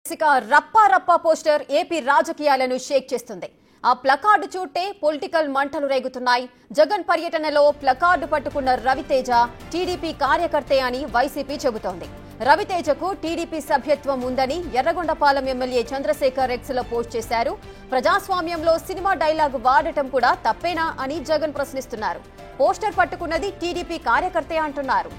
రప్పా రప్పా poster AP రాజకీయాలను షేక్ చేస్తుంది. ఆ ప్లకార్డు చూటే పొలిటికల్ మంటలు రేగుతున్నాయి. జగన్ పర్యటనలో ప్లకార్డు పట్టుకున్న రవితేజ టీడీపీ కార్యకర్తే అని వైసీపీ చెబుతోంది. రవితేజకు టీడీపీ సభ్యత్వం ఉందని ఎర్రగొండపాలెం ఎమ్మెల్యే చంద్రశేఖర్ ఎక్స్ లో పోస్ట్ చేశారు. ప్రజాస్వామ్యంలో సినిమా డైలాగ్ వాడటం కూడా తప్పేనా అని జగన్ ప్రశ్నిస్తున్నారు. పోస్టర్ పట్టుకున్నది టీడీపీ కార్యకర్తే అంటున్నారు.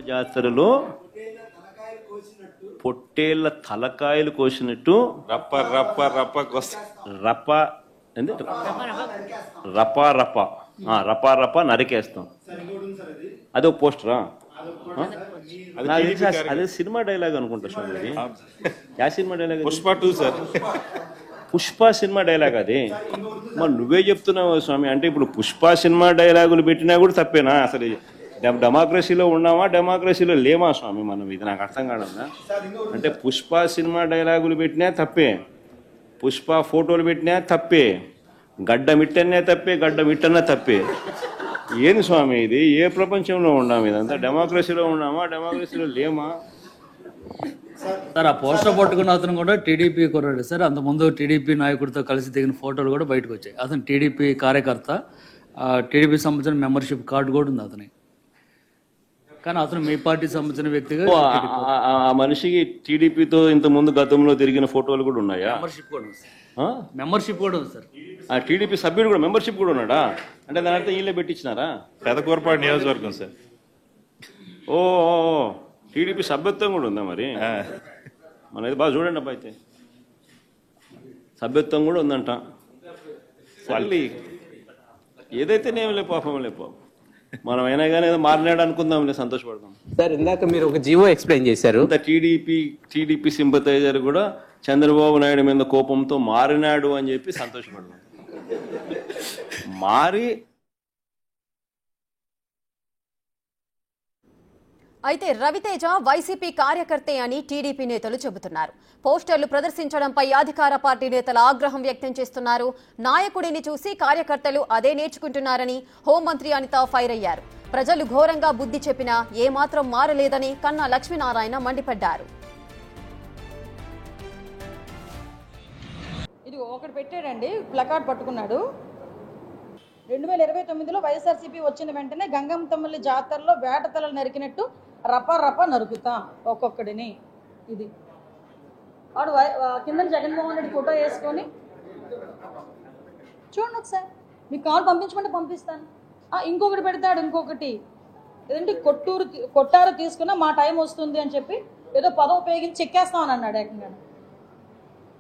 జాతరలో పొట్టేళ్ల తలకాయలు కోసినట్టు రప్ప రప్ప రప్ప రప్ప రపా రపా రపా రపా నరికేస్తాం. అది ఒక పోస్టరా? అదే సినిమా డైలాగ్ అనుకుంటా స్వామి. Yeah cinema dialogue? Pushpa 2 sir. Pushpa cinema dialogue అది. మరి నువ్వే చెప్తున్నావు స్వామి. అంటే ఇప్పుడు పుష్ప సినిమా డైలాగులు పెట్టినా కూడా తప్పేనా? అసలు డెమోక్రసీలో ఉన్నామా, డెమోక్రసీలో లేమా స్వామి మనం? ఇది నాకు అర్థం కాదన్నా. అంటే పుష్ప సినిమా డైలాగులు పెట్టినా తప్పే, పుష్ప ఫోటోలు పెట్టినా తప్పే, గడ్డ మిట్టనే తప్పే, గడ్డ మిట్టన్నా తప్పే. ఏంది స్వామి ఇది? ఏ ప్రపంచంలో ఉన్నాము? ఇదంతా డెమోక్రసీలో ఉన్నామా, డెమోక్రసీలో లేమా? సార్, ఆ పోస్టర్ పట్టుకున్న అతను కూడా టీడీపీ కుర్రాడు సార్. అంతకుముందు టీడీపీ నాయకుడితో కలిసి దిగిన ఫోటోలు కూడా బయటకు వచ్చాయి. అతను టీడీపీ కార్యకర్త, టీడీపీ సంబంధించిన మెంబర్షిప్ కార్డు కూడా ఉంది అతని. కానీ అతను మీ పార్టీ సంబంధించిన వ్యక్తిగా ఆ మనిషికి టీడీపీతో ఇంత ముందు గతంలో తిరిగిన ఫోటోలు కూడా ఉన్నాయా? మెంబర్షిప్ కూడా ఉంది సార్. మెంబర్షిప్ కూడా ఉంది సార్. ఆ టీడీపీ సభ్యుడు కూడా మెంబర్షిప్ కూడా ఉన్నాడా? అంటే దాని అర్థం వీళ్ళే పెట్టించినారా? పెదకూరపాడు నియోజకవర్గం సార్. ఓ టీడీపీ సభ్యత్వం కూడా ఉందా మరి? మనది బాగా చూడండి అబ్బా. అయితే సభ్యత్వం కూడా ఉందంట. మళ్ళీ ఏదైతేనేమి పాపం మనం అయినా కానీ ఏదో మారినాడు అనుకుందాంలే, సంతోషపడదాం. సార్, ఇందాక మీరు ఒక జీవో ఎక్స్ప్లెయిన్ చేశారు. టీడీపీ సింపథైజర్ కూడా చంద్రబాబు నాయుడు మీద కోపంతో మారినాడు అని చెప్పి సంతోషపడదాం. మారి అయితే రవితేజ వైసీపీ కార్యకర్తే అని టీడీపీ నేతలు చెబుతున్నారు. పోస్టర్లు ప్రదర్శించడంపై అధికార పార్టీ నేతలు ఆగ్రహం వ్యక్తం చేస్తున్నారు. నాయకుడిని చూసి కార్యకర్తలు అదే నేర్చుకుంటున్నారని హోంమంత్రి అనిత ఫైర్ అయ్యారు. ప్రజలు ఘోరంగా బుద్ధి చెప్పినా ఏమాత్రం మారలేదని కన్నా లక్ష్మీనారాయణ మండిపడ్డారు. ఇది ఒకటి పెట్టాడండి, ప్లకార్డ్ పట్టుకున్నాడు. 2029లో వైఎస్ఆర్సీపీ వచ్చిన వెంటనే గంగమ్మ తల్లి జాతరలో వేట తలలు నరికినట్టు రప రప నరుకుతాం ఒక్కొక్కడిని. ఇది వాడు కింద జగన్మోహన్ రెడ్డి ఫోటో వేసుకొని చూడండి ఒకసారి. మీకు కాల్ పంపించమంటే పంపిస్తాను. ఇంకొకటి పెడతాడు, ఇంకొకటి ఏదంటే కొట్టారు తీసుకున్నా మా టైం వస్తుంది అని చెప్పి ఏదో పదం ఉపయోగించి చెక్కేస్తామని అన్నాడు ఏకంగా.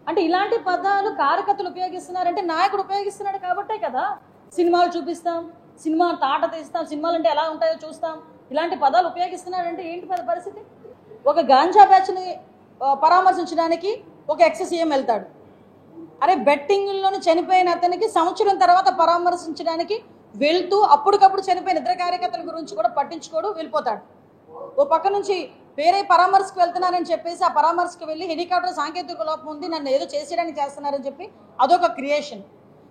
అంటే ఇలాంటి పదాలు కార్యకర్తలు ఉపయోగిస్తున్నారంటే నాయకుడు ఉపయోగిస్తున్నాడు కాబట్టే కదా. సినిమాలు చూపిస్తాం, సినిమా తాట తీస్తాం, సినిమాలు అంటే ఎలా ఉంటాయో చూస్తాం, ఇలాంటి పదాలు ఉపయోగిస్తున్నాడంటే ఏంటి పరిస్థితి? ఒక గాంజా బ్యాచ్ని పరామర్శించడానికి ఒక ఎక్స్-సీఎం వెళ్తాడు. అరే, బెట్టింగ్లోని చనిపోయిన అతనికి సంవత్సరం తర్వాత పరామర్శించడానికి వెళ్తూ అప్పటికప్పుడు చనిపోయిన ఇతర కార్యకర్తల గురించి కూడా పట్టించుకోడు, వెళ్ళిపోతాడు. ఓ పక్క నుంచి వేరే పరామర్శకు వెళ్తున్నారని చెప్పేసి ఆ పరామర్శకు వెళ్ళి హెలికాప్టర్ సాంకేతిక లోపం ఉంది, నన్ను ఏదో చేసేయడానికి చేస్తున్నారని చెప్పి అదొక క్రియేషన్.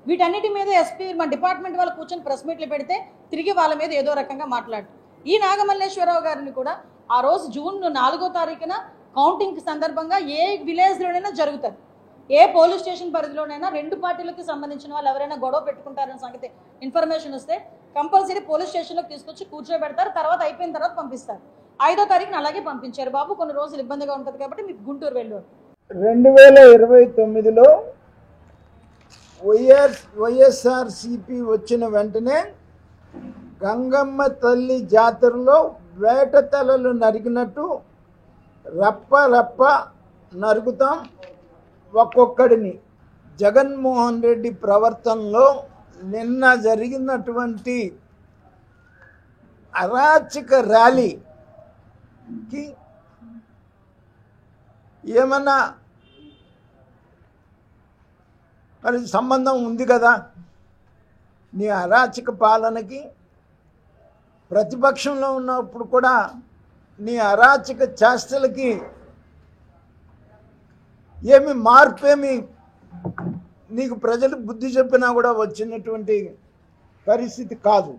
వీటన్నిటి మీద ఎస్పీ మన డిపార్ట్మెంట్ వాళ్ళు కూర్చొని ప్రెస్ మీట్లు పెడితే తిరిగి వాళ్ళ మీద ఏదో రకంగా మాట్లాడు. ఈ నాగమల్లేశ్వరరావు గారిని కూడా ఆ రోజు జూన్ 4వ తారీఖున కౌంటింగ్ సందర్భంగా ఏ విలేజ్లోనైనా జరుగుతుంది, ఏ పోలీస్ స్టేషన్ పరిధిలోనైనా 2 పార్టీలకు సంబంధించిన వాళ్ళు ఎవరైనా గొడవ పెట్టుకుంటారన్న సంగతి ఇన్ఫర్మేషన్ వస్తే కంపల్సరీ పోలీస్ స్టేషన్లోకి తీసుకొచ్చి కూర్చోబెడతారు. తర్వాత అయిపోయిన తర్వాత పంపిస్తారు. 5వ తారీఖున అలాగే పంపించారు. బాబు కొన్ని రోజులు ఇబ్బందిగా ఉంటుంది కాబట్టి మీకు గుంటూరు వెళ్ళారు. 2029లో వైఎస్ఆర్సీపీ వచ్చిన వెంటనే గంగమ్మ తల్లి జాతరలో వేట తలలు నరికినట్టు రప్ప రప్ప నరుకుతాం ఒక్కొక్కడిని. జగన్మోహన్ రెడ్డి ప్రవర్తనలో నిన్న జరిగినటువంటి అరాచక ర్యాలీకి ఏమన్నా మరి సంబంధం ఉంది కదా? నీ అరాచక పాలనకి ప్రతిపక్షంలో ఉన్నప్పుడు కూడా నీ అరాచక చేష్టలకి ఏమి మార్పేమి నీకు ప్రజలు బుద్ధి చెప్పినా కూడా వచ్చినటువంటి పరిస్థితి కాదు.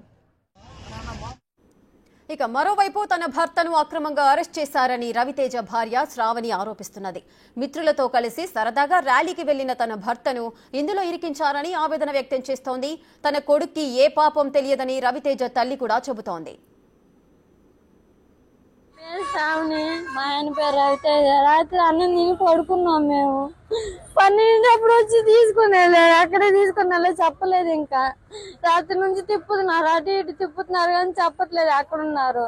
ఇక మరోవైపు తన భర్తను అక్రమంగా అరెస్ట్ చేశారని రవితేజ భార్య శ్రావణి ఆరోపిస్తున్నది. మిత్రులతో కలిసి సరదాగా ర్యాలీకి వెళ్లిన తన భర్తను ఇందులో ఇరికించారని ఆవేదన వ్యక్తం చేస్తోంది. తన కొడుక్కి ఏ పాపం తెలియదని రవితేజ తల్లి కూడా చెబుతోంది. శ్రావణి, మా ఆయన పేరు రవితేజ. రాత్రి అన్నం తిని పడుకున్నాం. మేము 12 వచ్చి తీసుకుని వెళ్ళారు. అక్కడే తీసుకుని వెళ్ళి చెప్పలేదు. ఇంకా రాత్రి నుంచి తిప్పుతున్నారు, అటు ఇటు తిప్పుతున్నారు కానీ చెప్పట్లేదు ఎక్కడున్నారు.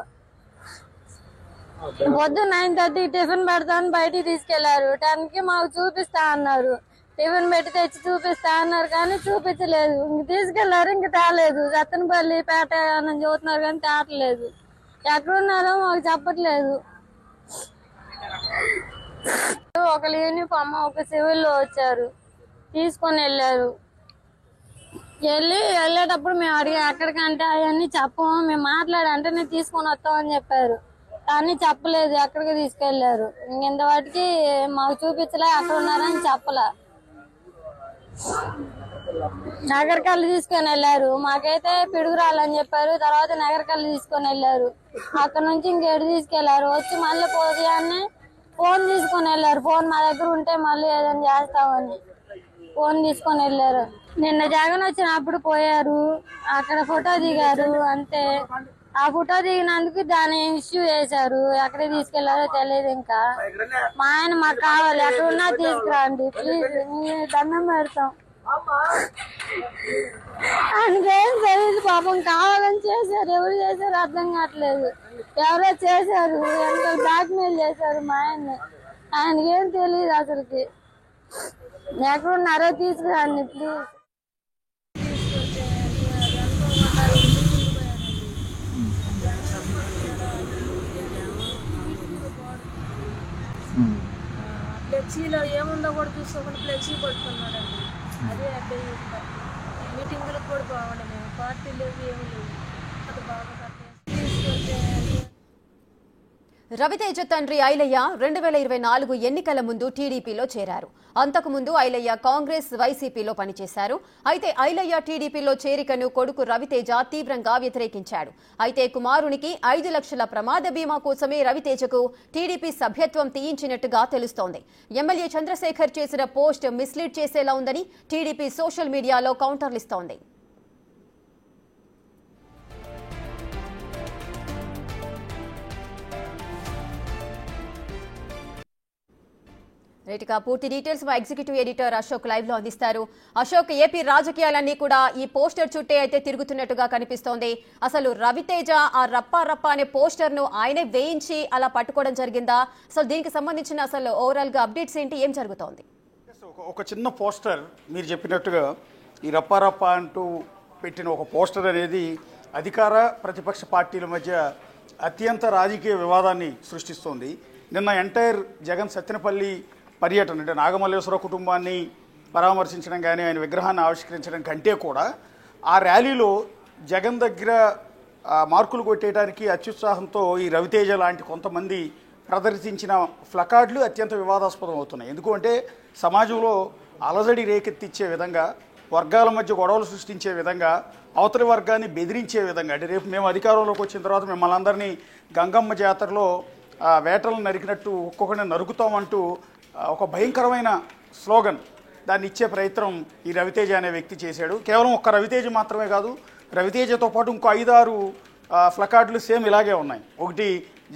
పొద్దున్న 9:30 టిఫిన్ పెడతామని బయటికి తీసుకెళ్లారు. 10కి మాకు చూపిస్తా అన్నారు. టిఫిన్ పెట్టి తెచ్చి చూపిస్తా అన్నారు కానీ చూపించలేదు. ఇంక తీసుకెళ్లారు, ఇంక తేలేదు. సత్తనపల్లి పేట అని చూస్తున్నారు కానీ తేటలేదు. ఎక్కడున్నారో మాకు చెప్పట్లేదు. ఒక యూనిఫామ్ ఒక సివిల్లో వచ్చారు, తీసుకొని వెళ్ళారు. వెళ్ళేటప్పుడు మేము అడిగా ఎక్కడికంటే అవన్నీ చెప్పము, మేము మాట్లాడంటే నేను తీసుకొని వస్తామని చెప్పారు. కానీ చెప్పలేదు ఎక్కడికి తీసుకెళ్లారు. ఇంతవాటికి మాకు చూపించలే, అక్కడ ఉన్నారని చెప్పలే. నగరకల్లు తీసుకొని వెళ్ళారు. మాకైతే పిడుగురాలని చెప్పారు. తర్వాత నగరకల్లు తీసుకొని వెళ్ళారు. అక్కడ నుంచి ఇంకేడు తీసుకెళ్లారు. వచ్చి మళ్ళీ పోయాన్ని ఫోన్ తీసుకొని వెళ్ళారు. ఫోన్ మా దగ్గర ఉంటే మళ్ళీ ఏదైనా చేస్తామని ఫోన్ తీసుకొని వెళ్ళారు. నిన్న జగన్ వచ్చినప్పుడు పోయారు, అక్కడ ఫోటో దిగారు అంతే. ఆ ఫోటో దిగినందుకు దాన్ని ఇష్యూ చేశారు. ఎక్కడ తీసుకెళ్లారో తెలియదు. ఇంకా మా ఆయన మాకు కావాలి, ఎక్కడ ఉన్నా తీసుకురండి ప్లీజ్, మేము దండం పెడతాం. ఆయనకేం తెలియదు పాపం, కావాలని చేశారు. ఎవరు చేశారు అర్థం కావట్లేదు. ఎవరో చేశారు, ఎంత బ్లాక్మెయిల్ చేశారు మా ఆయన్ని. ఆయనకేం తెలియదు అసలుకి. ఎక్కడున్నారో తీసుకురండి ప్లీజ్. ఫ్లెక్సీలో ఏముందో కూడా చూసుకోకుండా ఫ్లెక్సీ పట్టుకున్నాడండి. అదే అబ్బాయి మీటింగులకు కూడా బాగుండే, మేము పార్టీ లేవు ఏమి లేవు. అది బాగా తీసుకొచ్చే రవితేజ తండ్రి ఐలయ్య 2024 ఎన్నికల ముందు టీడీపీలో చేరారు. అంతకుముందు ఐలయ్య కాంగ్రెస్, వైసీపీలో పనిచేశారు. అయితే ఐలయ్య టీడీపీలో చేరికను కొడుకు రవితేజ తీవ్రంగా వ్యతిరేకించాడు. అయితే కుమారునికి 5 లక్షల ప్రమాద బీమా కోసమే రవితేజకు టీడీపీ సభ్యత్వం తీయించినట్టుగా తెలుస్తోంది. ఎమ్మెల్యే చంద్రశేఖర్ చేసిన పోస్ట్ మిస్లీడ్ చేసేలా ఉందని టీడీపీ సోషల్ మీడియాలో కౌంటర్లిస్తోంది. రైట్గా పూర్తి డీటెయిల్స్ మా ఎగ్జిక్యూటివ్ ఎడిటర్ అశోక్ లైవ్ లో అందిస్తారు. అశోక్, ఏపీ రాజకీయాలన్నీ కూడా ఈ పోస్టర్ చుట్టే అయితే తిరుగుతున్నట్టుగా కనిపిస్తోంది. అసలు రవితేజ ఆ రప్ప అనే పోస్టర్ ను ఆయనే వేయించి అలా పట్టుకోవడం జరిగిందా? అసలు దీనికి సంబంధించిన అసలు ఓవరాల్ గా అప్డేట్స్ ఏంటి, ఏం జరుగుతోంది? ఒక చిన్న పోస్టర్ మీరు చెప్పినట్టుగా ఈ రప్ప అంటూ పెట్టిన ఒక పోస్టర్ అనేది అధికార ప్రతిపక్ష పార్టీల మధ్య అత్యంత రాజకీయ వివాదాన్ని సృష్టిస్తోంది. నిన్న ఎంటైర్ జగన్ సత్తెనపల్లి పర్యటన అంటే నాగమల్లేశ్వర కుటుంబాన్ని పరామర్శించడం కానీ ఆయన విగ్రహాన్ని ఆవిష్కరించడం కంటే కూడా ఆ ర్యాలీలో జగన్ దగ్గర మార్కులు కొట్టేయడానికి అత్యుత్సాహంతో ఈ రవితేజ లాంటి కొంతమంది ప్రదర్శించిన ప్లకార్డులు అత్యంత వివాదాస్పదం అవుతున్నాయి. ఎందుకంటే సమాజంలో అలజడి రేకెత్తిచ్చే విధంగా, వర్గాల మధ్య గొడవలు సృష్టించే విధంగా, అవతలి వర్గాన్ని బెదిరించే విధంగా, అంటే రేపు మేము అధికారంలోకి వచ్చిన తర్వాత మిమ్మల్ని అందరినీ గంగమ్మ జాతరలో వేటలను నరికినట్టు ఒక్కొక్కరిని నరుకుతామంటూ ఒక భయంకరమైన స్లోగన్ దాన్ని ఇచ్చే ప్రయత్నం ఈ రవితేజ అనే వ్యక్తి చేశాడు. కేవలం ఒక్క రవితేజ మాత్రమే కాదు, రవితేజతో పాటు ఇంకో 5-6 ప్లకార్డులు సేమ్ ఇలాగే ఉన్నాయి. ఒకటి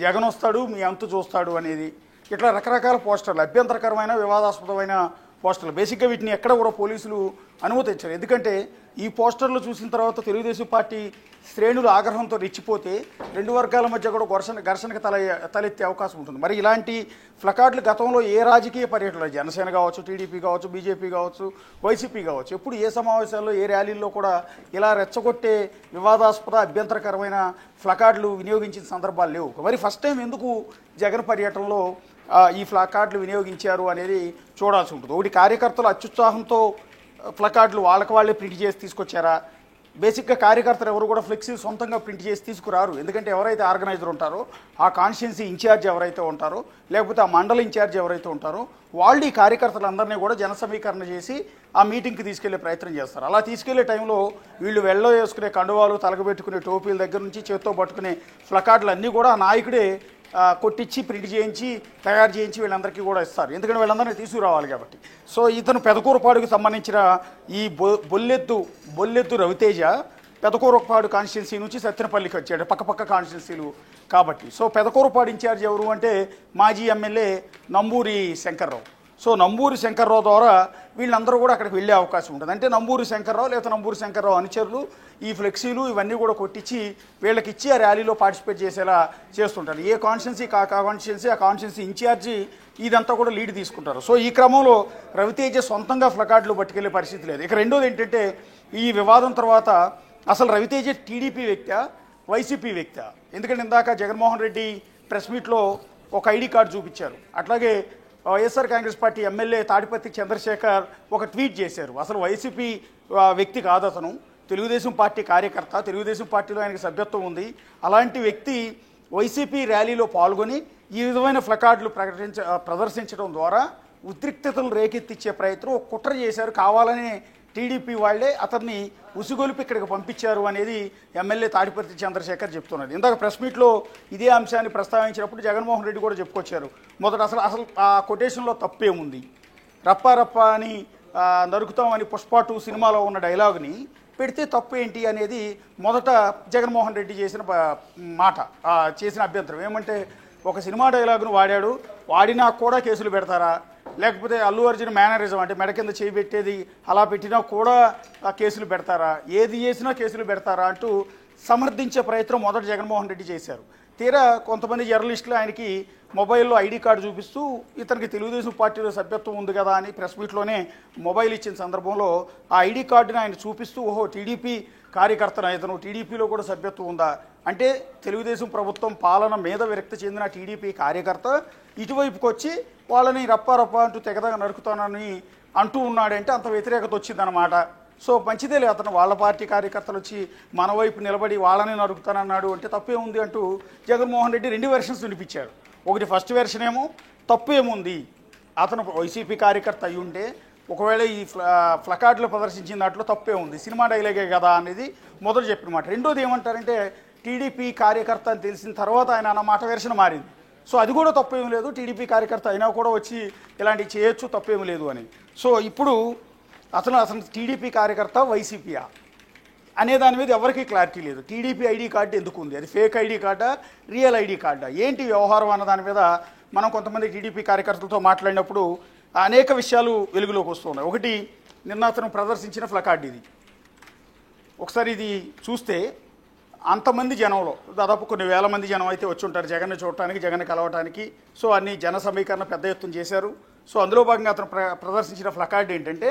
జగన్ వస్తాడు మీ అంతు చూస్తాడు అనేది, ఇట్లా రకరకాల పోస్టర్లు, అభ్యంతరకరమైన వివాదాస్పదమైన పోస్టర్లు. బేసిక్గా వీటిని ఎక్కడ కూడా పోలీసులు అనుమతించారు. ఎందుకంటే ఈ పోస్టర్లు చూసిన తర్వాత తెలుగుదేశం పార్టీ శ్రేణులు ఆగ్రహంతో రెచ్చిపోతే రెండు వర్గాల మధ్య కూడా ఘర్షణకు తలెత్తే అవకాశం ఉంటుంది. మరి ఇలాంటి ప్లకార్డులు గతంలో ఏ రాజకీయ పర్యటనలో, జనసేన కావచ్చు, టీడీపీ కావచ్చు, బీజేపీ కావచ్చు, వైసీపీ కావచ్చు, ఎప్పుడు ఏ సమావేశాల్లో ఏ ర్యాలీల్లో కూడా ఇలా రెచ్చగొట్టే వివాదాస్పద అభ్యంతరకరమైన ప్లకార్డులు వినియోగించిన సందర్భాలు లేవు. మరి ఫస్ట్ టైం ఎందుకు జగన్ పర్యటనలో ఈ ప్లకార్డులు వినియోగించారు అనేది చూడాల్సి ఉంటుంది. ఒకటి, కార్యకర్తలు అత్యుత్సాహంతో ప్లకార్డులు వాళ్ళే ప్రింట్ చేసి తీసుకొచ్చారా? బేసిక్గా కార్యకర్తలు ఎవరు కూడా ఫ్లెక్సీలు సొంతంగా ప్రింట్ చేసి తీసుకురారు. ఎందుకంటే ఎవరైతే ఆర్గనైజర్ ఉంటారో, ఆ కాన్స్టిట్యున్సీ ఇన్ఛార్జ్ ఎవరైతే ఉంటారో, లేకపోతే ఆ మండల ఇన్ఛార్జ్ ఎవరైతే ఉంటారో వాళ్ళు ఈ కార్యకర్తలందరినీ కూడా జన సమీకరణ చేసి ఆ మీటింగ్కి తీసుకెళ్లే ప్రయత్నం చేస్తారు. అలా తీసుకెళ్లే టైంలో వీళ్ళు వెళ్ళో వేసుకునే కండువాలు, తలగబెట్టుకునే టోపీల దగ్గర నుంచి చేత్తో పట్టుకునే ప్లకార్డులు అన్నీ కూడా ఆ నాయకుడే కొట్టించి ప్రింట్ చేయించి తయారు చేయించి వీళ్ళందరికీ కూడా ఇస్తారు. ఎందుకంటే వీళ్ళందరినీ తీసుకురావాలి కాబట్టి. సో ఇతను పెదకూరపాడుకు సంబంధించిన ఈ బొల్లెద్దు రవితేజ పెదకూరపాడు కాన్స్టిట్యున్సీ నుంచి సత్తెనపల్లికి వచ్చాడు, పక్కపక్క కాన్స్టిట్యున్సీలు కాబట్టి. సో పెదకూరపాడు ఇన్ఛార్జ్ ఎవరు అంటే మాజీ ఎమ్మెల్యే నంబూరి శంకర్రావు. సో నంబూరి శంకర్రావు ద్వారా వీళ్ళందరూ కూడా అక్కడికి వెళ్ళే అవకాశం ఉంటుంది. అంటే నంబూరి శంకర్రావు లేదా నంబూరి శంకర్రావు అనుచరులు ఈ ఫ్లెక్సీలు ఇవన్నీ కూడా కొట్టించి వీళ్ళకి ఇచ్చి ఆ ర్యాలీలో పార్టిసిపేట్ చేసేలా చేస్తుంటారు. ఏ కాన్స్టిట్యున్సీ ఆ కాన్స్టిట్యున్సీ ఇన్ఛార్జి ఇదంతా కూడా లీడ్ తీసుకుంటారు. సో ఈ క్రమంలో రవితేజ సొంతంగా ప్లకార్డులు పట్టుకెళ్లే పరిస్థితి లేదు. ఇక రెండోది ఏంటంటే, ఈ వివాదం తర్వాత అసలు రవితేజ టీడీపీ వ్యక్తా, వైసీపీ వ్యక్తా? ఎందుకంటే ఇందాక జగన్మోహన్ రెడ్డి ప్రెస్ మీట్లో ఒక ఐడి కార్డు చూపించారు. అట్లాగే వైఎస్ఆర్ కాంగ్రెస్ పార్టీ ఎమ్మెల్యే తాడిపత్రి చంద్రశేఖర్ ఒక ట్వీట్ చేశారు. అసలు వైసీపీ వ్యక్తి కాదు అతను, తెలుగుదేశం పార్టీ కార్యకర్త, తెలుగుదేశం పార్టీలో ఆయనకి సభ్యత్వం ఉంది. అలాంటి వ్యక్తి వైసీపీ ర్యాలీలో పాల్గొని ఈ విధమైన ప్లకార్డులు ప్రదర్శించడం ద్వారా ఉద్రిక్తతలు రేకెత్తిచ్చే ప్రయత్నం ఒక కుట్ర చేశారు. కావాలనే టీడీపీ వాళ్లే అతన్ని ఉసిగొలిపి ఇక్కడికి పంపించారు అనేది ఎమ్మెల్యే తాడిపత్రి చంద్రశేఖర్ చెప్తున్నారు. ఇందాక ప్రెస్ మీట్లో ఇదే అంశాన్ని ప్రస్తావించినప్పుడు జగన్మోహన్ రెడ్డి కూడా చెప్పుకొచ్చారు. మొదట అసలు ఆ కొటేషన్లో తప్పేముంది? రప్ప అని నరుకుతామని పుష్ప 2 సినిమాలో ఉన్న డైలాగ్ని పెడితే తప్పు ఏంటి అనేది మొదట జగన్మోహన్ రెడ్డి చేసిన చేసిన అభ్యంతరం ఏమంటే, ఒక సినిమా డైలాగును వాడినా కూడా కేసులు పెడతారా? లేకపోతే అల్లు అర్జున్ మేనరిజం అంటే మెడ కింద చేయి పెట్టేది అలా పెట్టినా కూడా కేసులు పెడతారా? ఏది చేసినా కేసులు పెడతారా అంటూ సమర్థించే ప్రయత్నం మొదట జగన్మోహన్ రెడ్డి చేశారు. తీరా కొంతమంది జర్నలిస్టులు ఆయనకి మొబైల్లో ఐడి కార్డు చూపిస్తూ ఇతనికి తెలుగుదేశం పార్టీలో సభ్యత్వం ఉంది కదా అని ప్రెస్ మీట్లోనే మొబైల్ ఇచ్చిన సందర్భంలో ఆ ఐడి కార్డుని ఆయన చూపిస్తూ, ఓహో టీడీపీ కార్యకర్తను, ఇతను టీడీపీలో కూడా సభ్యత్వం ఉందా అంటే, తెలుగుదేశం ప్రభుత్వం పాలన మీద విరక్తి చెందిన టీడీపీ కార్యకర్త ఇటువైపుకి వచ్చి వాళ్ళని రప్ప అంటూ తెగదగా నరుకుతానని అంటూ ఉన్నాడంటే అంత వ్యతిరేకత వచ్చిందనమాట. సో మంచిదేలే, అతను వాళ్ళ పార్టీ కార్యకర్తలు వచ్చి మన వైపు నిలబడి వాళ్ళని నరుకుతానన్నాడు అంటే తప్పే ఉంది అంటూ జగన్మోహన్ రెడ్డి 2 వెర్షన్స్ వినిపించాడు. ఒకటి ఫస్ట్ వెర్షన్ ఏమో తప్పేముంది, అతను వైసీపీ కార్యకర్త అయి ఉంటే ఒకవేళ ఈ ప్లకార్డులు ప్రదర్శించిన దాంట్లో తప్పే ఉంది, సినిమా డైలాగే కదా అనేది మొదట చెప్పిన మాట. రెండోది ఏమంటారంటే, టీడీపీ కార్యకర్త అని తెలిసిన తర్వాత ఆయన అన్న మాట వెర్షన్ మారింది. సో అది కూడా తప్పేమీ లేదు, టీడీపీ కార్యకర్త అయినా కూడా వచ్చి ఇలాంటివి చేయొచ్చు, తప్పేమీ లేదు అని. సో ఇప్పుడు అసలు టీడీపీ కార్యకర్త వైసీపీయా అనే దాని మీద ఎవరికీ క్లారిటీ లేదు. టీడీపీ ఐడి కార్డు ఎందుకు ఉంది, అది ఫేక్ ఐడి కార్డా, రియల్ ఐడి కార్డా, ఏంటి వ్యవహారం అన్న దాని మీద మనం కొంతమంది టీడీపీ కార్యకర్తలతో మాట్లాడినప్పుడు అనేక విషయాలు వెలుగులోకి వస్తున్నాయి. ఒకటి, నిన్న అతను ప్రదర్శించిన ప్లకార్డు ఇది. ఒకసారి ఇది చూస్తే అంతమంది జనంలో దాదాపు కొన్ని వేల మంది జనం అయితే వచ్చి ఉంటారు జగన్ని చూడటానికి, జగన్ని కలవటానికి. సో అన్ని జన సమీకరణ పెద్ద ఎత్తున చేశారు. సో అందులో భాగంగా అతను ప్రదర్శించిన ప్లకార్డు ఏంటంటే,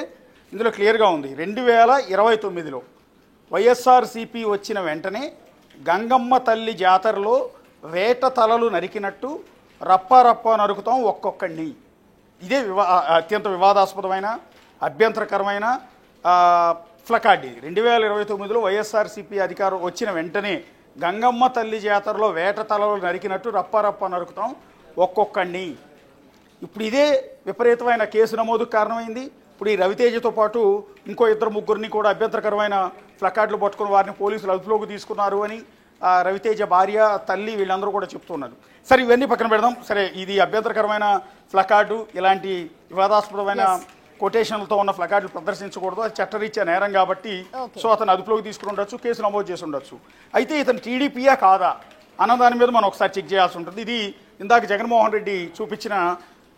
ఇందులో క్లియర్గా ఉంది, 2029లో వైఎస్ఆర్సీపీ వచ్చిన వెంటనే గంగమ్మ తల్లి జాతరలో వేట తలలు నరికినట్టు రప్ప నరుకుతాం ఒక్కొక్కడిని. ఇదే అత్యంత వివాదాస్పదమైన అభ్యంతరకరమైన ప్లకార్డు. 2029లో వైఎస్ఆర్సీపీ అధికారం వచ్చిన వెంటనే గంగమ్మ తల్లి జాతరలో వేట తలలు నరికినట్టు రప్ప నరుకుతాం ఒక్కొక్కడిని. ఇప్పుడు ఇదే విపరీతమైన కేసు నమోదుకు కారణమైంది. ఇప్పుడు ఈ రవితేజతో పాటు ఇంకో 2-3 కూడా అభ్యంతరకరమైన ప్లకార్డులు పట్టుకుని వారిని పోలీసులు అదుపులోకి తీసుకున్నారు అని రవితేజ భార్య, తల్లి వీళ్ళందరూ కూడా చెప్తున్నారు. సరే ఇవన్నీ పక్కన పెడదాం. సరే, ఇది అభ్యంతరకరమైన ప్లకార్డు, ఇలాంటి వివాదాస్పదమైన కొటేషన్లతో ఉన్న ప్లకార్డులు ప్రదర్శించకూడదు, అది చట్టరీత్యా నేరం కాబట్టి సో అతను అదుపులోకి తీసుకుని ఉండొచ్చు, కేసు నమోదు చేసి ఉండొచ్చు. అయితే ఇతను టీడీపీయా కాదా అన్న దాని మీద మనం ఒకసారి చెక్ చేయాల్సి ఉంటుంది. ఇది ఇందాక జగన్మోహన్ రెడ్డి చూపించిన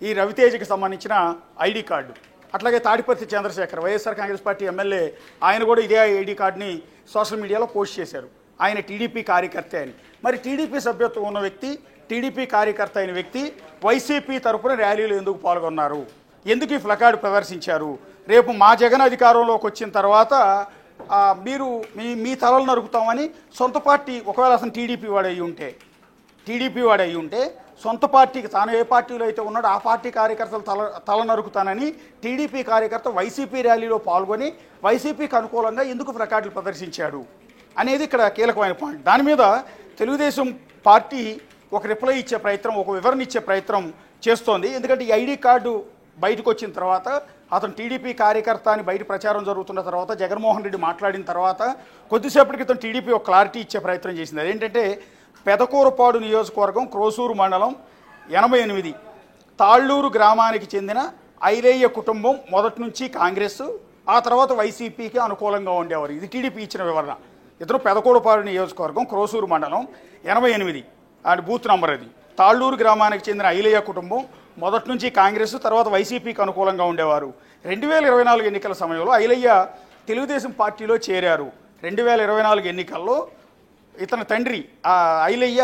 ఈ రవితేజకి సంబంధించిన ఐడి కార్డు. అట్లాగే తాడిపత్రి చంద్రశేఖర్ వైఎస్ఆర్ కాంగ్రెస్ పార్టీ ఎమ్మెల్యే, ఆయన కూడా ఇదే ఐడి కార్డుని సోషల్ మీడియాలో పోస్ట్ చేశారు. ఆయన టీడీపీ కార్యకర్త అని. మరి టీడీపీ సభ్యత్వం ఉన్న వ్యక్తి, టీడీపీ కార్యకర్త అయిన వ్యక్తి వైసీపీ తరఫున ర్యాలీలో ఎందుకు పాల్గొన్నారు, ఎందుకు ఈ ప్లకార్డు ప్రదర్శించారు? రేపు మా జగన్ అధికారంలోకి వచ్చిన తర్వాత మీరు మీ తలలు నరుకుతామని సొంత పార్టీ, ఒకవేళ అసలు టీడీపీ వాడు అయి ఉంటే సొంత పార్టీకి తాను ఏ పార్టీలో అయితే ఉన్నాడో ఆ పార్టీ కార్యకర్తలు తల నరుకుతానని టీడీపీ కార్యకర్త వైసీపీ ర్యాలీలో పాల్గొని వైసీపీకి అనుకూలంగా ఎందుకు ప్లకార్డులు ప్రదర్శించాడు అనేది ఇక్కడ కీలకమైన పాయింట్. దాని మీద తెలుగుదేశం పార్టీ ఒక రిప్లై ఇచ్చే ప్రయత్నం, ఒక వివరణ ఇచ్చే ప్రయత్నం చేస్తోంది. ఎందుకంటే ఈ ఐడి కార్డు బయటకు వచ్చిన తర్వాత, అతను టీడీపీ కార్యకర్త అని బయట ప్రచారం జరుగుతున్న తర్వాత, జగన్మోహన్ రెడ్డి మాట్లాడిన తర్వాత కొద్దిసేపటి క్రితం టీడీపీ ఒక క్లారిటీ ఇచ్చే ప్రయత్నం చేసింది. అదేంటంటే పెదకూరపాడు నియోజకవర్గం క్రోసూరు మండలం 88 తాళ్ళూరు గ్రామానికి చెందిన ఐలయ్య కుటుంబం మొదటి నుంచి కాంగ్రెస్, ఆ తర్వాత వైసీపీకి అనుకూలంగా ఉండేవారు. ఇది టీడీపీ ఇచ్చిన వివరణ. ఇతను పెదకూరపాడు నియోజకవర్గం క్రోసూరు మండలం 88 అండ్ బూత్ నంబర్ అది. తాళ్ళూరు గ్రామానికి చెందిన ఐలయ్య కుటుంబం మొదటి నుంచి కాంగ్రెస్, తర్వాత వైసీపీకి అనుకూలంగా ఉండేవారు. 2024 ఎన్నికల సమయంలో ఐలయ్య తెలుగుదేశం పార్టీలో చేరారు. 2024 ఎన్నికల్లో ఇతని తండ్రి ఐలయ్య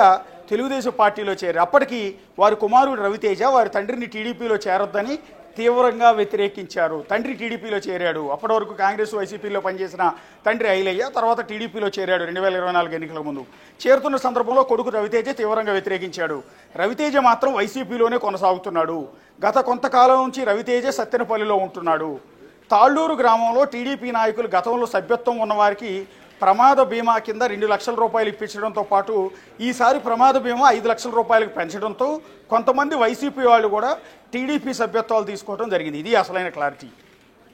తెలుగుదేశం పార్టీలో చేరారు. అప్పటికి వారి కుమారుడు రవితేజ వారి తండ్రిని టీడీపీలో చేరొద్దని తీవ్రంగా వ్యతిరేకించారు. తండ్రి టీడీపీలో చేరాడు. అప్పటి వరకు కాంగ్రెస్ వైసీపీలో పనిచేసిన తండ్రి ఐలయ్య తర్వాత టీడీపీలో చేరాడు 2024 ఎన్నికల ముందు. చేరుతున్న సందర్భంలో కొడుకు రవితేజ తీవ్రంగా వ్యతిరేకించాడు. రవితేజ మాత్రం వైసీపీలోనే కొనసాగుతున్నాడు. గత కొంతకాలం నుంచి రవితేజ సత్తెనపల్లిలో ఉంటున్నాడు. తాళ్ళూరు గ్రామంలో టీడీపీ నాయకులు గతంలో సభ్యత్వం ఉన్నవారికి ప్రమాద బీమా కింద 2 లక్షల రూపాయలు ఇప్పించడంతో పాటు ఈసారి ప్రమాద బీమా 5 లక్షల రూపాయలకు పెంచడంతో కొంతమంది వైసీపీ వాళ్ళు కూడా టీడీపీ సభ్యత్వాలు తీసుకోవడం జరిగింది. ఇది అసలైన క్లారిటీ.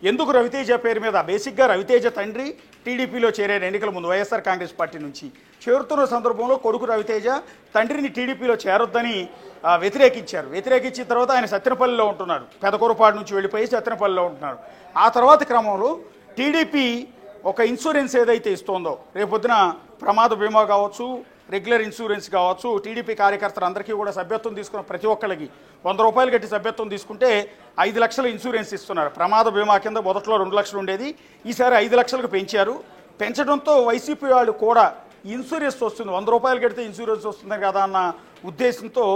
ఎందుకు రవితేజ పేరు మీద? బేసిక్గా రవితేజ తండ్రి టీడీపీలో చేరారు ఎన్నికల ముందు వైఎస్ఆర్ కాంగ్రెస్ పార్టీ నుంచి. చేరుతున్న సందర్భంలో కొడుకు రవితేజ తండ్రిని టీడీపీలో చేరొద్దని వ్యతిరేకించిన తర్వాత ఆయన సత్తెనపల్లిలో ఉంటున్నారు. పెదకూరపాడు నుంచి వెళ్ళిపోయి సత్తెనపల్లిలో ఉంటున్నారు. ఆ తర్వాత క్రమంలో టీడీపీ ఒక ఇన్సూరెన్స్ ఏదైతే ఇస్తోందో, రేపొద్దున ప్రమాద బీమా కావచ్చు, రెగ్యులర్ ఇన్సూరెన్స్ కావచ్చు, టీడీపీ కార్యకర్తలందరికీ కూడా సభ్యత్వం తీసుకున్న ప్రతి ఒక్కరికి 100 రూపాయలు కట్టి సభ్యత్వం తీసుకుంటే 5 లక్షల ఇన్సూరెన్స్ ఇస్తున్నారు. ప్రమాద బీమా కింద మొదట్లో 2 లక్షలు ఉండేది, ఈసారి 5 లక్షలకు పెంచారు. పెంచడంతో వైసీపీ వాళ్ళు కూడా ఇన్సూరెన్స్ వస్తుంది, 100 రూపాయలు కడితే ఇన్సూరెన్స్ వస్తుంది కదా అన్న ఉద్దేశంతో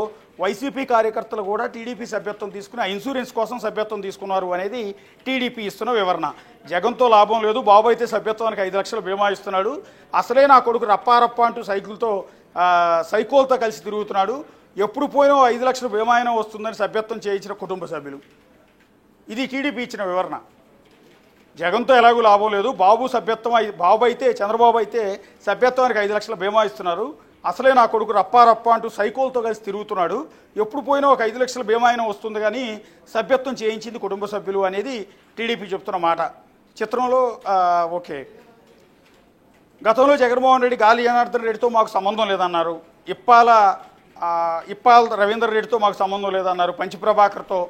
వైసీపీ కార్యకర్తలు కూడా టీడీపీ సభ్యత్వం తీసుకుని ఆ ఇన్సూరెన్స్ కోసం సభ్యత్వం తీసుకున్నారు అనేది టీడీపీ ఇస్తున్న వివరణ. జగన్తో లాభం లేదు, బాబు అయితే సభ్యత్వానికి 5 లక్షల బీమా ఇస్తున్నాడు, అసలే నా కొడుకు రప్పారప్ప అంటూ సైకోల్తో కలిసి తిరుగుతున్నాడు, ఎప్పుడు పోయినా 5 లక్షల బీమా అయినా వస్తుందని సభ్యత్వం చేయించిన కుటుంబ సభ్యులు. ఇది టీడీపీ ఇచ్చిన వివరణ. జగన్తో ఎలాగూ లాభం లేదు, బాబు అయితే చంద్రబాబు అయితే సభ్యత్వానికి 5 లక్షల బీమా ఇస్తున్నారు, అసలే నా కొడుకు రప్పారప్ప అంటూ సైకోల్తో కలిసి తిరుగుతున్నాడు, ఎప్పుడు పోయినా ఒక 5 లక్షల బీమా అయినా వస్తుంది కానీ సభ్యత్వం చేయించింది కుటుంబ సభ్యులు అనేది టీడీపీ చెప్తున్న మాట. చిత్రంలో ఓకే, గతంలో జగన్మోహన్ రెడ్డి గాలి జనార్దన్ రెడ్డితో మాకు సంబంధం లేదన్నారు, ఇప్పాల రవీందర్ రెడ్డితో మాకు సంబంధం లేదన్నారు, పంచప్రభాకర్తో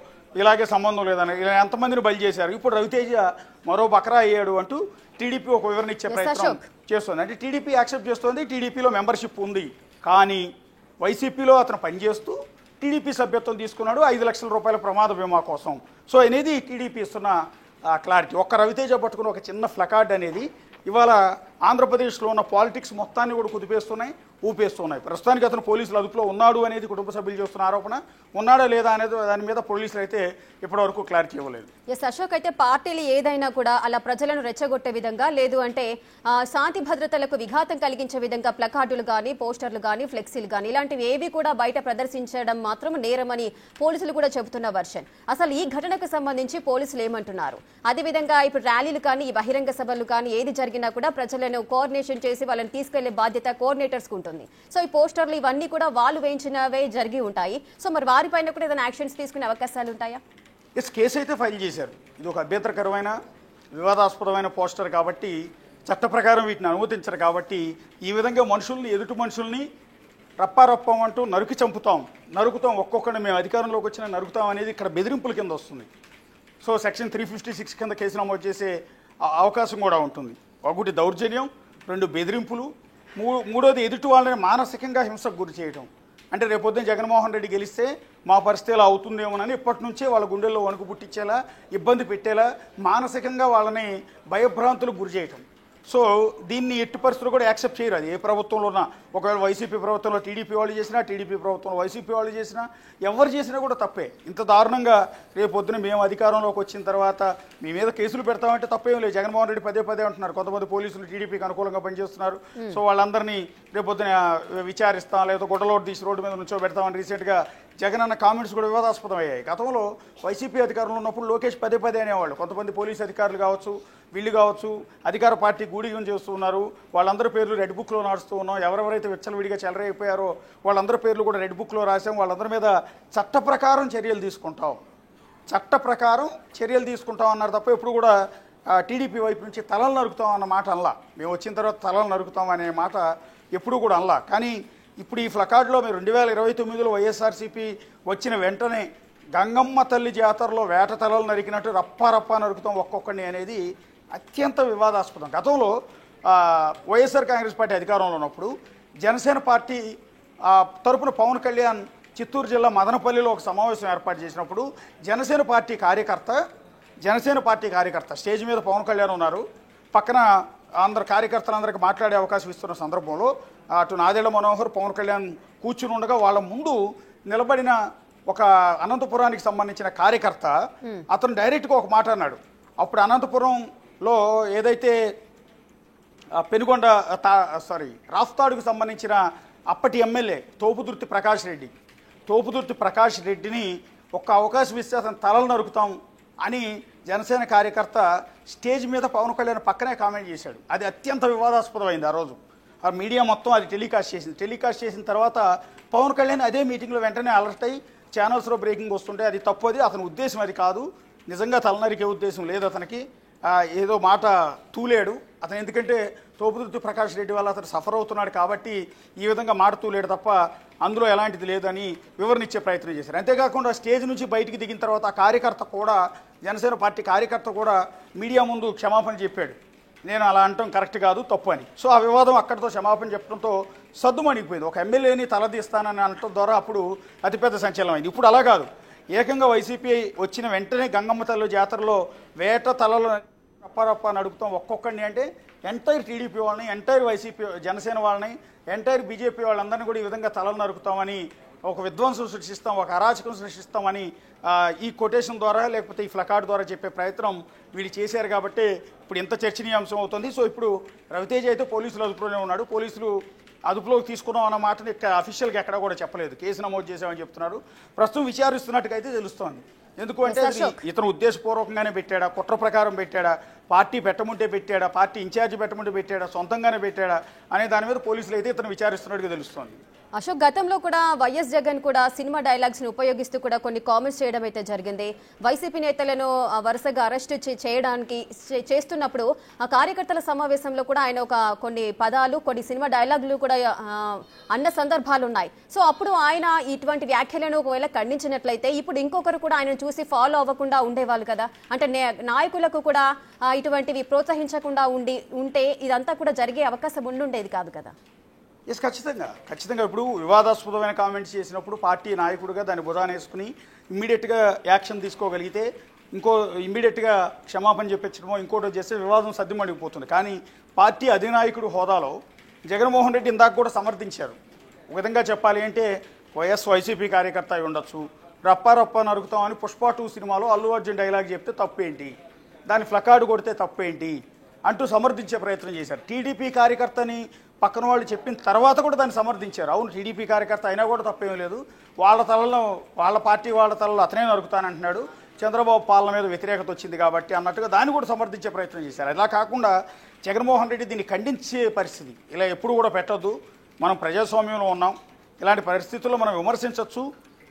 ఇలాగే సంబంధం లేదన్నారు, ఇలా ఎంతమందిని బలి చేశారు, ఇప్పుడు రవితేజ మరో బకరా అయ్యాడు అంటూ టీడీపీ ఒక వివరణ ఇచ్చే ప్రయత్నం చేస్తుంది. అంటే టీడీపీ యాక్సెప్ట్ చేస్తుంది, టీడీపీలో మెంబర్షిప్ ఉంది, కానీ వైసీపీలో అతను పనిచేస్తూ టీడీపీ సభ్యత్వం తీసుకున్నాడు 5 లక్షల రూపాయల ప్రమాద బీమా కోసం. సో అనేది టీడీపీ ఇస్తున్న క్లారిటీ. ఒక్క రవితేజ పట్టుకున్న ఒక చిన్న ప్లకార్డ్ అనేది ఇవాళ ఆంధ్రప్రదేశ్లో ఉన్న పాలిటిక్స్ మొత్తాన్ని కూడా కుదిపేస్తున్నాయి, ఊపేస్తున్నాయి. ప్రస్తుతానికి అతను పోలీసుల అదుపులో ఉన్నాడు అనేది కుటుంబ సభ్యులు చేస్తున్న ఆరోపణ. ఉన్నాడా లేదా అనేది దాని మీద పోలీసులు అయితే ఇప్పటివరకు క్లారిటీ ఇవ్వలేదు. ఎస్ అశోక్, అయితే పార్టీలు ఏదైనా కూడా అలా ప్రజలను రెచ్చగొట్టే విధంగా, లేదు అంటే శాంతి భద్రతలకు విఘాతం కలిగించే విధంగా ప్లకార్డులు కానీ, పోస్టర్లు కానీ, ఫ్లెక్సీలు కానీ ఇలాంటివి ఏవి కూడా బయట ప్రదర్శించడం మాత్రం నేరమని పోలీసులు కూడా చెబుతున్న వర్షన్. అసలు ఈ ఘటనకు సంబంధించి పోలీసులు ఏమంటున్నారు? అదేవిధంగా ఇప్పుడు ర్యాలీలు కానీ, ఈ బహిరంగ సభలు కానీ ఏది జరిగినా కూడా ప్రజలను కోఆర్డినేషన్ చేసి వాళ్ళని తీసుకెళ్లే బాధ్యత కోఆర్డినేటర్స్కి ఉంటుంది. సో ఈ పోస్టర్లు ఇవన్నీ కూడా వాళ్ళు వేయించినవే జరిగి ఉంటాయి. సో మరి వారిపైన కూడా ఏదైనా యాక్షన్స్ తీసుకునే అవకాశాలు ఉంటాయా? ఎస్, కేసు అయితే ఫైల్ చేశారు. ఇది ఒక అభ్యంతరకరమైన వివాదాస్పదమైన పోస్టర్ కాబట్టి చట్ట ప్రకారం వీటిని అనుమతించరు. కాబట్టి ఈ విధంగా ఎదుటి మనుషుల్ని రప్పారప్పం అంటూ నరుకుతాం ఒక్కొక్కరిని మేము అధికారంలోకి వచ్చినా నరుకుతాం అనేది ఇక్కడ బెదిరింపుల కింద వస్తుంది. సో సెక్షన్ 356 కింద కేసు నమోదు చేసే అవకాశం కూడా ఉంటుంది. ఒకటి దౌర్జన్యం, 2 బెదిరింపులు, మూడోది ఎదుటి వాళ్ళని మానసికంగా హింసకు గురి చేయడం. అంటే రేపొద్దున జగన్మోహన్ రెడ్డి గెలిస్తే మా పరిస్థితి ఇలా అవుతుందేమోనని ఇప్పటి నుంచే వాళ్ళ గుండెల్లో వణుకు పుట్టించేలా, ఇబ్బంది పెట్టేలా, మానసికంగా వాళ్ళని భయభ్రాంతులకు గురి చేయటం. సో దీన్ని ఎట్టి పరిస్థితులు కూడా యాక్సెప్ట్ చేయరు. అది ఏ ప్రభుత్వంలో ఉన్నా, ఒకవేళ వైసీపీ ప్రభుత్వంలో టీడీపీ వాళ్ళు చేసినా, టీడీపీ ప్రభుత్వంలో వైసీపీ వాళ్ళు చేసినా, ఎవరు చేసినా కూడా తప్పే. ఇంత దారుణంగా రేపొద్దున మేము అధికారంలోకి వచ్చిన తర్వాత మీ మీద కేసులు పెడతామంటే తప్పేం లేదు. జగన్మోహన్ రెడ్డి పదే పదే అంటున్నారు, కొంతమంది పోలీసులు టీడీపీకి అనుకూలంగా పనిచేస్తున్నారు, సో వాళ్ళందరినీ రేపొద్దున విచారిస్తాం, లేదా గుడ్డలోటు తీసి రోడ్డు మీద నుంచో పెడతామని రీసెంట్గా జగన్ అన్న కామెంట్స్ కూడా వివాదాస్పదం అయ్యాయి. గతంలో వైసీపీ అధికారంలో ఉన్నప్పుడు లోకేష్ పదే పదే అనేవాళ్ళు, కొంతమంది పోలీసు అధికారులు కావచ్చు, వీళ్ళు కావచ్చు, అధికార పార్టీ గూడిగం చేస్తున్నారు, వాళ్ళందరి పేర్లు రెడ్ బుక్లో నడుస్తూ ఉన్నాం, ఎవరెవరైతే విచ్చలవిడిగా చెలరైపోయారో వాళ్ళందరి పేర్లు కూడా రెడ్ బుక్లో రాసాం, వాళ్ళందరి మీద చట్ట ప్రకారం చర్యలు తీసుకుంటాం అన్నారు తప్ప ఎప్పుడు కూడా టీడీపీ వైపు నుంచి తలలు నరుకుతాం అన్న మాట అనలా. మేము వచ్చిన తర్వాత తలలు నరుకుతాం అనే మాట ఎప్పుడు కూడా అనలా. కానీ ఇప్పుడు ఈ ఫ్లకార్డులో మీరు 2029లో వైఎస్ఆర్సీపీ వచ్చిన వెంటనే గంగమ్మ తల్లి జాతరలో వేట తలలు నరికినట్టు రప్పా నరుకుతాం ఒక్కొక్కడిని అనేది అత్యంత వివాదాస్పదం. గతంలో వైఎస్ఆర్ కాంగ్రెస్ పార్టీ అధికారంలో ఉన్నప్పుడు జనసేన పార్టీ తరపున పవన్ కళ్యాణ్ చిత్తూరు జిల్లా మదనపల్లిలో ఒక సమావేశం ఏర్పాటు చేసినప్పుడు జనసేన పార్టీ కార్యకర్త స్టేజ్ మీద పవన్ కళ్యాణ్ ఉన్నారు, పక్కన అందరు కార్యకర్తలందరికీ మాట్లాడే అవకాశం ఇస్తున్న సందర్భంలో అటు నాదెళ్ల మనోహర్, పవన్ కళ్యాణ్ కూర్చుని ఉండగా వాళ్ళ ముందు నిలబడిన ఒక అనంతపురానికి సంబంధించిన కార్యకర్త అతను డైరెక్ట్గా ఒక మాట అన్నాడు. అప్పుడు అనంతపురంలో ఏదైతే పెనుగొండ రాఫ్తాడుకు సంబంధించిన అప్పటి ఎమ్మెల్యే తోపుదుర్తి ప్రకాష్ రెడ్డిని ఒక్క అవకాశం ఇస్తే అతను తలలు నరుకుతాం అని జనసేన కార్యకర్త స్టేజ్ మీద పవన్ కళ్యాణ్ పక్కనే కామెంట్ చేశాడు. అది అత్యంత వివాదాస్పదమైంది. ఆ రోజు ఆ మీడియా మొత్తం అది టెలికాస్ట్ చేసిన తర్వాత పవన్ కళ్యాణ్ అదే మీటింగ్లో వెంటనే అలర్ట్ అయ్యి ఛానల్స్లో బ్రేకింగ్ వస్తుంటే అది తప్పు, అది అతని ఉద్దేశం అది కాదు, నిజంగా తలనరికే ఉద్దేశం లేదు అతనికి, ఏదో మాట తూలేడు అతను, ఎందుకంటే తోపుదుర్తి ప్రకాష్ రెడ్డి వల్ల అతను సఫర్ అవుతున్నాడు కాబట్టి ఈ విధంగా మాట తూలేడు తప్ప అందులో ఎలాంటిది లేదని వివరణ ఇచ్చే ప్రయత్నం చేశారు. అంతేకాకుండా స్టేజ్ నుంచి బయటికి దిగిన తర్వాత ఆ కార్యకర్త కూడా, జనసేన పార్టీ కార్యకర్త కూడా మీడియా ముందు క్షమాపణ చెప్పాడు, నేను అలా అంటాం కరెక్ట్ కాదు, తప్పు అని. సో ఆ వివాదం అక్కడితో క్షమాపణ చెప్పడంతో సద్దుమణిగిపోయింది. ఒక ఎమ్మెల్యేని తలదీస్తానని అనటం ద్వారా అప్పుడు అతిపెద్ద సంచలనమైంది. ఇప్పుడు అలా కాదు, ఏకంగా వైసీపీ వచ్చిన వెంటనే గంగమ్మ తల్లి జాతరలో వేట తలలు రప్ప నడుపుతాం ఒక్కొక్కడిని అంటే ఎంటైర్ టీడీపీ వాళ్ళని, ఎంటైర్ వైసీపీ జనసేన వాళ్ళని, ఎంటైర్ బీజేపీ వాళ్ళందరినీ కూడా ఈ విధంగా తలలు నరుకుతామని, ఒక విధ్వంసం సృష్టిస్తాం, ఒక అరాచకం సృష్టిస్తామని ఈ కొటేషన్ ద్వారా లేకపోతే ఈ ఫ్లకార్డ్ ద్వారా చెప్పే ప్రయత్నం వీళ్ళు చేశారు కాబట్టి ఇప్పుడు ఇంత చర్చనీయాంశం అవుతుంది. సో ఇప్పుడు రవితేజ అయితే పోలీసులు అదుపులోనే ఉన్నాడు, పోలీసులు అదుపులోకి తీసుకున్నాం అన్న మాటని అఫీషియల్గా ఎక్కడ కూడా చెప్పలేదు, కేసు నమోదు చేశామని చెప్తున్నారు. ప్రస్తుతం విచారిస్తున్నట్టుగా అయితే తెలుస్తోంది. ఎందుకు అంటే ఇతను ఉద్దేశపూర్వకంగానే పెట్టాడా, కుట్ర ప్రకారం పెట్టాడా, పార్టీ పెట్టముంటే పెట్టాడా, పార్టీ ఇన్ఛార్జి పెట్టముంటే పెట్టాడా, సొంతంగానే పెట్టాడా అనే దాని మీద పోలీసులు అయితే ఇతను విచారిస్తున్నట్టుగా తెలుస్తోంది. అశోక్, గతంలో కూడా వైఎస్ జగన్ కూడా సినిమా డైలాగ్స్ ని ఉపయోగిస్తూ కూడా కొన్ని కామెంట్స్ చేయడం అయితే జరిగింది. వైసీపీ నేతలను వరుసగా అరెస్ట్ చేయడానికి చేస్తున్నప్పుడు ఆ కార్యకర్తల సమావేశంలో కూడా ఆయన కొన్ని పదాలు, కొన్ని సినిమా డైలాగులు కూడా అన్న సందర్భాలు ఉన్నాయి. సో అప్పుడు ఆయన ఇటువంటి వ్యాఖ్యలను ఒకవేళ ఖండించినట్లయితే ఇప్పుడు ఇంకొకరు కూడా ఆయన చూసి ఫాలో అవ్వకుండా ఉండేవాళ్ళు కదా, అంటే నాయకులకు కూడా ఇటువంటివి ప్రోత్సహించకుండా ఉంటే ఇదంతా కూడా జరిగే అవకాశం ఉండుండేది కాదు కదా. ఎస్, ఖచ్చితంగా ఇప్పుడు వివాదాస్పదమైన కామెంట్స్ చేసినప్పుడు పార్టీ నాయకుడిగా దాన్ని బుధాన వేసుకుని ఇమ్మీడియట్గా యాక్షన్ తీసుకోగలిగితే, ఇమ్మీడియట్గా క్షమాపణ చెప్పించడమో ఇంకోటో చేస్తే వివాదం సద్దుమణిగిపోతుంది. కానీ పార్టీ అధినాయకుడు హోదాలో జగన్మోహన్ రెడ్డి ఇందాక కూడా సమర్థించారు. ఒక విధంగా చెప్పాలి అంటే వైసీపీ కార్యకర్త అయి ఉండొచ్చు, రప్ప నరుకుతామని పుష్ప 2 సినిమాలో అల్లు అర్జున్ డైలాగ్ చెప్తే తప్పేంటి, దాని ఫ్లకార్డు కొడితే తప్పేంటి అంటూ సమర్థించే ప్రయత్నం చేశారు. టీడీపీ కార్యకర్తని పక్కన వాళ్ళు చెప్పిన తర్వాత కూడా దాన్ని సమర్థించారు. అవును, టీడీపీ కార్యకర్త అయినా కూడా తప్పేం లేదు, వాళ్ళ పార్టీ వాళ్ళ తలలో అతనే నరుకుతానంటున్నాడు, చంద్రబాబు పాలన మీద వ్యతిరేకత వచ్చింది కాబట్టి అన్నట్టుగా దాన్ని కూడా సమర్థించే ప్రయత్నం చేశారు. ఇలా కాకుండా జగన్మోహన్ రెడ్డి దీన్ని ఖండించే పరిస్థితి ఇలా ఎప్పుడు కూడా పెట్టొద్దు, మనం ప్రజాస్వామ్యంలో ఉన్నాం, ఇలాంటి పరిస్థితుల్లో మనం విమర్శించవచ్చు,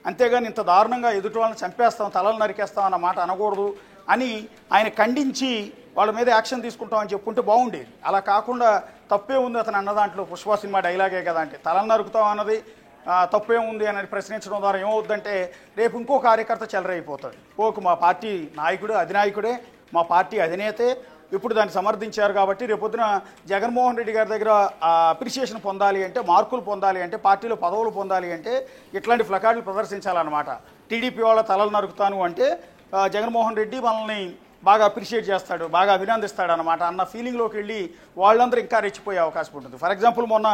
అంతేగాని ఇంత దారుణంగా ఎదుటి వాళ్ళని చంపేస్తాం, తలలు నరికేస్తాం అన్న మాట అనకూడదు అని ఆయన ఖండించి వాళ్ళ మీద యాక్షన్ తీసుకుంటామని చెప్పుకుంటే బాగుండేది. అలా కాకుండా తప్పే ఉంది అతను అన్న దాంట్లో, పుష్ప సినిమా డైలాగే కదా అంటే తలలు నరుకుతాం అన్నది తప్పే ఉంది అని ప్రశ్నించడం ద్వారా ఏమవుద్దంటే రేపు ఇంకో కార్యకర్త చెలరైపోతుంది. మా పార్టీ నాయకుడు అధినాయకుడే, మా పార్టీ అధినేతే, ఇప్పుడు దాన్ని సమర్థించారు. కాబట్టి రేపొద్దున జగన్మోహన్ రెడ్డి గారి దగ్గర అప్రిషియేషన్ పొందాలి అంటే, మార్కులు పొందాలి అంటే, పార్టీలో పదవులు పొందాలి అంటే ఇట్లాంటి ప్లకార్డులు ప్రదర్శించాలన్నమాట. టీడీపీ వాళ్ళ తలలు నరుకుతాను అంటే జగన్మోహన్ రెడ్డి మనల్ని బాగా అప్రిషియేట్ చేస్తాడు, బాగా అభినందిస్తాడు అనమాట అన్న ఫీలింగ్లోకి వెళ్ళి వాళ్ళందరూ ఇంకా రెచ్చిపోయే అవకాశం ఉంటుంది. ఫర్ ఎగ్జాంపుల్ మొన్న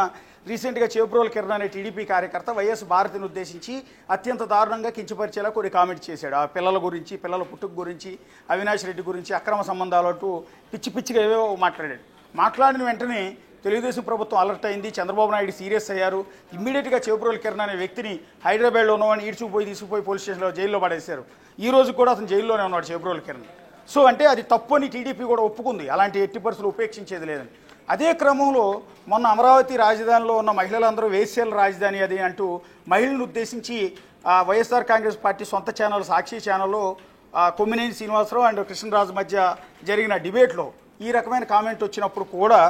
రీసెంట్గా చేబ్రోలు కిరణ్ అనే టీడీపీ కార్యకర్త వైఎస్ భారతిని ఉద్దేశించి అత్యంత దారుణంగా కించపరిచేలా కొన్ని కామెంట్ చేశాడు. ఆ పిల్లల గురించి, పిల్లల పుట్టుక గురించి, అవినాష్ రెడ్డి గురించి, అక్రమ సంబంధాలు అంటూ పిచ్చి పిచ్చిగా ఏవేవో మాట్లాడాడు. మాట్లాడిన వెంటనే తెలుగుదేశం ప్రభుత్వం అలర్ట్ అయింది, చంద్రబాబు నాయుడు సీరియస్ అయ్యారు. ఇమ్మీడియట్గా చేబ్రోలు కిరణ్ అనే వ్యక్తిని హైదరాబాద్లో ఉన్నవాడిని తీసుకుపోయి పోలీస్ స్టేషన్లో జైల్లో పడేశారు. ఈ రోజు కూడా అతను జైల్లోనే ఉన్నాడు చేబ్రోలు కిరణ్. సో అంటే అది తప్పు అని టీడీపీ కూడా ఒప్పుకుంది, అలాంటి ఎట్టి పరిస్థితులు ఉపేక్షించేది లేదని. అదే క్రమంలో మొన్న అమరావతి రాజధానిలో ఉన్న మహిళలందరూ వేశ్యల రాజధాని అది అంటూ మహిళలను ఉద్దేశించి వైఎస్ఆర్ కాంగ్రెస్ పార్టీ సొంత ఛానల్ సాక్షి ఛానల్లో కొమ్మినేని శ్రీనివాసరావు అండ్ కృష్ణరాజు మధ్య జరిగిన డిబేట్లో ఈ రకమైన కామెంట్ వచ్చినప్పుడు కూడా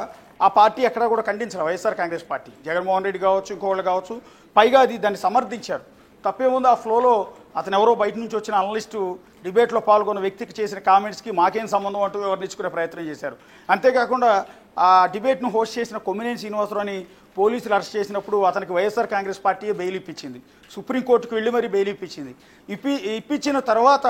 ఆ పార్టీ ఎక్కడా కూడా ఖండించారు. వైఎస్ఆర్ కాంగ్రెస్ పార్టీ, జగన్మోహన్ రెడ్డి కావచ్చు, ఇంకోళ్ళు కావచ్చు, పైగా అది దాన్ని సమర్థించారు. తప్పేముంది, ఆ ఫ్లోలో అతను ఎవరో బయట నుంచి వచ్చిన అనలిస్టు డిబేట్లో పాల్గొన్న వ్యక్తికి చేసిన కామెంట్స్కి మాకేం సంబంధం అంటూ వివరించుకునే ప్రయత్నం చేశారు. అంతేకాకుండా ఆ డిబేట్ను హోస్ట్ చేసిన కొమ్మినేని శ్రీనివాసరావుని పోలీసులు అరెస్ట్ చేసినప్పుడు అతనికి వైఎస్ఆర్ కాంగ్రెస్ పార్టీ బెయిల్ ఇప్పించింది, సుప్రీంకోర్టుకు వెళ్ళి మరీ బెయిల్ ఇప్పించింది. ఇప్పించిన తర్వాత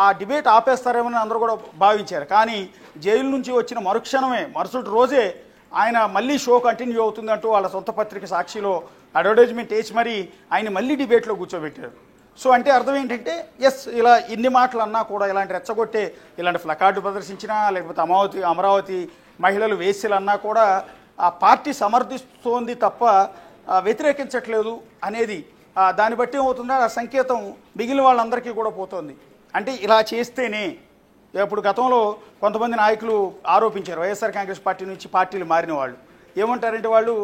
ఆ డిబేట్ ఆపేస్తారేమని అందరూ కూడా భావించారు. కానీ జైలు నుంచి వచ్చిన మరుక్షణమే, మరుసటి రోజే ఆయన మళ్ళీ షో కంటిన్యూ అవుతుందంటూ వాళ్ళ సొంత పత్రిక సాక్షిలో అడ్వర్టైజ్మెంట్ వేసి మరీ ఆయన మళ్ళీ డిబేట్లో కూర్చోబెట్టారు. సో అంటే అర్థం ఏంటంటే, ఎస్, ఇలా ఇన్ని మాటలు అన్నా కూడా, ఇలాంటి రెచ్చగొట్టే ఇలాంటి ప్లకార్డు ప్రదర్శించినా, లేకపోతే అమరావతి మహిళలు వేశ్యలు అన్నా కూడా ఆ పార్టీ సమర్థిస్తోంది తప్ప వ్యతిరేకించట్లేదు అనేది దాన్ని బట్టి ఏమవుతుందో ఆ సంకేతం మిగిలిన వాళ్ళందరికీ కూడా పోతుంది. అంటే ఇలా చేస్తేనే, ఇప్పుడు గతంలో కొంతమంది నాయకులు ఆరోపించారు వైఎస్ఆర్ కాంగ్రెస్ పార్టీ నుంచి పార్టీలు మారిన వాళ్ళు ఏమంటారంటే, వాళ్ళు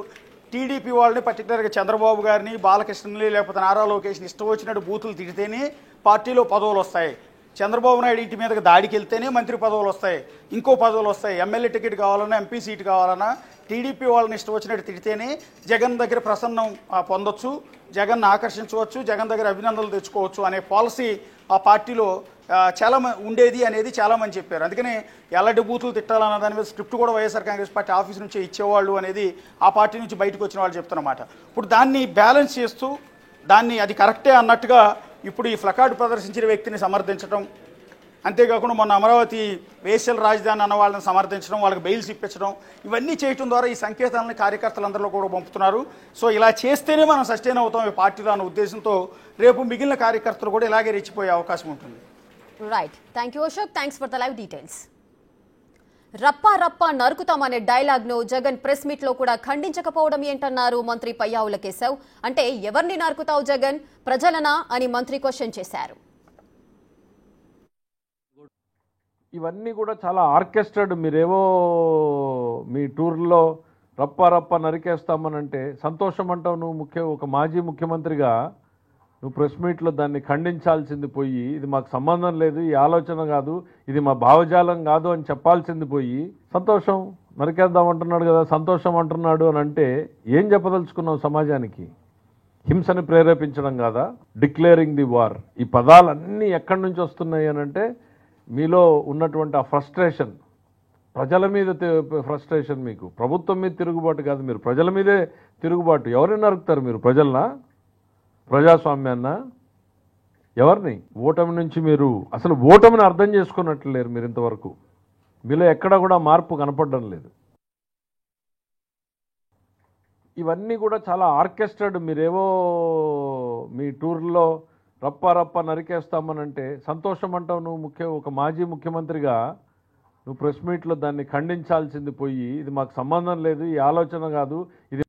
టీడీపీ వాళ్ళని, పర్టికులర్గా చంద్రబాబు గారిని, బాలకృష్ణని, లేకపోతే నారా లోకేష్ని ఇష్టం వచ్చినట్టు బూతులు తిడితేనే పార్టీలో పదవులు వస్తాయి, చంద్రబాబు నాయుడు ఇంటి మీదకి దాడికి వెళ్తేనే మంత్రి పదవులు వస్తాయి, ఇంకో పదవులు వస్తాయి, ఎమ్మెల్యే టికెట్ కావాలన్నా, ఎంపీ సీట్ కావాలన్నా టీడీపీ వాళ్ళని ఇష్టం వచ్చినట్టు తిడితేనే జగన్ దగ్గర ప్రసన్నం పొందొచ్చు, జగన్ ఆకర్షించవచ్చు, జగన్ దగ్గర అభినందనలు తెచ్చుకోవచ్చు అనే పాలసీ ఆ పార్టీలో చాలా ఉండేది అనేది చాలామంది చెప్పారు. అందుకనే ఎలాంటి బూతులు తిట్టాలన్న దాని మీద స్క్రిప్ట్ కూడా వైఎస్ఆర్ కాంగ్రెస్ పార్టీ ఆఫీస్ నుంచే ఇచ్చేవాళ్ళు అనేది ఆ పార్టీ నుంచి బయటకు వచ్చిన వాళ్ళు చెప్తున్నమాట. ఇప్పుడు దాన్ని బ్యాలెన్స్ చేస్తూ దాన్ని అది కరెక్టే అన్నట్టుగా ఇప్పుడు ఈ ప్లకార్డు ప్రదర్శించిన వ్యక్తిని సమర్థించడం, అంతేకాకుండా మొన్న అమరావతి వేశ్యల రాజధాని అన్న వాళ్ళని సమర్థించడం, వాళ్ళకి బెయిల్స్ ఇప్పించడం, ఇవన్నీ చేయడం ద్వారా ఈ సంకేతాలను కార్యకర్తలందరిలో కూడా పంపుతున్నారు. సో ఇలా చేస్తేనే మనం సస్టైన్ అవుతాం ఈ పార్టీలో అన్న ఉద్దేశంతో రేపు మిగిలిన కార్యకర్తలు కూడా ఇలాగే రెచ్చిపోయే అవకాశం ఉంటుంది. Right, thank you Ashok, thanks for the live details. రప్పా రప్పా నరుకుతామనే డైలాగ్ ను జగన్ ప్రెస్ మీట్ లో కూడా ఖండించకపోవడం ఏంటన్నారు మంత్రి పయ్యావుల కేశవ్. అంటే ఎవరిని నరుకుతావు జగన్, ప్రజలనా అని మంత్రి క్వశ్చన్ చేశారు. ఇవన్నీ కూడా చాలా ఆర్కెస్ట్రాడ్. మీరేవో మీ టూర్లో రప్ప రప్ప నరికేస్తామనంటే సంతోషం అంటావు నువ్వు. ఒక మాజీ ముఖ్యమంత్రిగా నువ్వు ప్రెస్ మీట్లో దాన్ని ఖండించాల్సింది పోయి, ఇది మాకు సంబంధం లేదు, ఈ ఆలోచన కాదు, ఇది మా భావజాలం కాదు అని చెప్పాల్సింది పోయి సంతోషం నరికేద్దాం అంటున్నాడు కదా, సంతోషం అంటున్నాడు అని అంటే ఏం చెప్పదలుచుకున్నావు సమాజానికి? హింసని ప్రేరేపించడం కాదా? Declaring the war. ఈ పదాలన్నీ ఎక్కడి నుంచి వస్తున్నాయి అని అంటే మీలో ఉన్నటువంటి ఆ ఫ్రస్ట్రేషన్, ప్రజల మీద ఫ్రస్ట్రేషన్, మీకు ప్రభుత్వం మీద తిరుగుబాటు కాదు, మీరు ప్రజల మీదే తిరుగుబాటు. ఎవరిని నరుకుతారు మీరు? ప్రజలనా? ప్రజాస్వామ్యాన్న? ఎవరిని? ఓటమి నుంచి మీరు అసలు ఓటమిని అర్థం చేసుకున్నట్లు లేరు మీరు ఇంతవరకు. మీలో ఎక్కడ కూడా మార్పు కనపడడం లేదు. ఇవన్నీ కూడా చాలా ఆర్కెస్ట్రాడ్. మీరేవో మీ టూర్లో రప్ప రప్ప నరికేస్తామనంటే సంతోషం అంటావు నువ్వు. ఒక మాజీ ముఖ్యమంత్రిగా నువ్వు ప్రెస్ మీట్లో దాన్ని ఖండించాల్సింది పోయి, ఇది మాకు సంబంధం లేదు, ఈ ఆలోచన కాదు, ఇది